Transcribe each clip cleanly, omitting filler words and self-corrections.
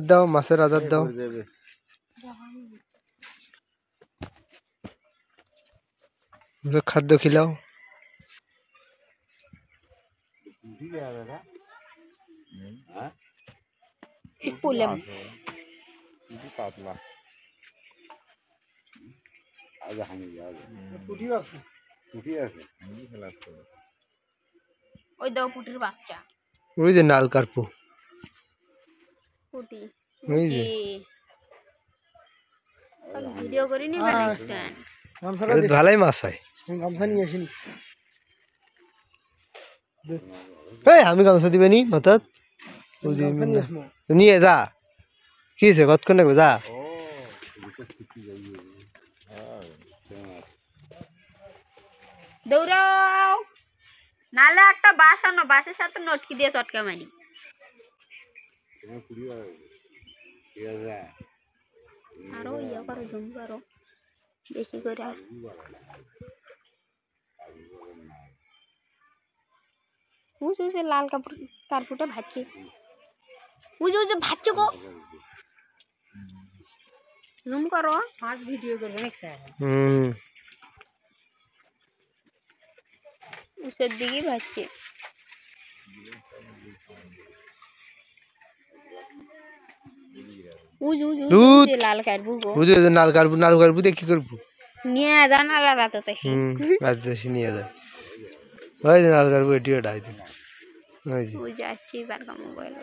দাও, মাছের আদার দাও। খাদ্য খিলাও। ওই দাও পুটির বাচ্চা। ওই যে নাল কার্পু। পুটি। ওই যে ভিডিও করিনি ভালোই মাছ হয়। গামছা নিয়ে আসিনি। আমি গামছা দিবে নি মাথাত নিয়ে যা। কি হয়েছে কতক্ষণ লাগবে যা। দৌড়াও, নালে একটা বাস আনো, বাসের সাথে নটকি দিয়ে চটকা মারি। আরো ইয়ে করো, জুম করো বেশি করে। উজে লাল কাপড় কার্পুটা ভাজছে, উজে ভাজছে গো। জুম করো, মাছ ভিডিও করবে দেখছে। উসের দিকে ভাজছে। লাল কার্পু গো। বুঝে নাল কার্পু, নাল কার্পু দিয়ে কি করবো? নিয়ে যা নালা রাতে রাতে নিয়ে যায়। ওই যে নাল কার্পু এটিও ডাই দিন। ওই যে আসছি বারকা মোবাইল।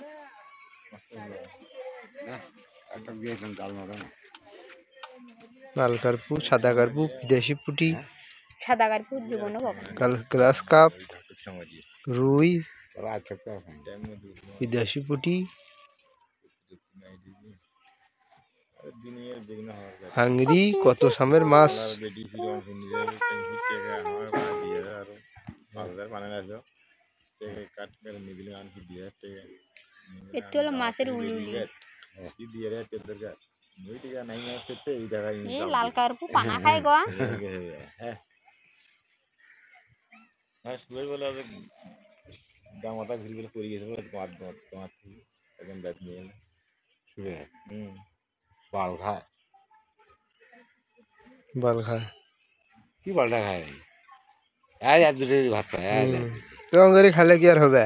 লাল কার্পু, সাদা কার্পু, বিদেশি পুঁটি, সাদা কার্পু জীবনে গ্লাস কাপ, রুই, বিদেশি পুঁটি, হাঙ্গরি, কত সামের মাছ। এতে হলো মাছের উলুলি। লাল কার্পু পানা খায় গো। বাল খায় কি বালটা খায়? ভাত খায় খালে কি আর হবে?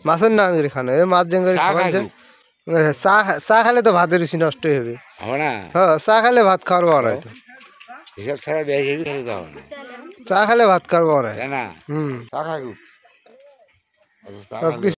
মাছের না আঙ্গুরি খানো, মাছ জঙ্গরি খাওয়াছে। চা খালে তো ভাতের রুচি নষ্টই হবে। হ্যাঁ, চা খালে ভাত খাওয়ার পাওয়া নাই তো। হিসাব ছাড়া বেশি খেলে তো হবে না। চা খালে ভাত খাওয়ার পাওয়া নাই। চা খাই সবকিছু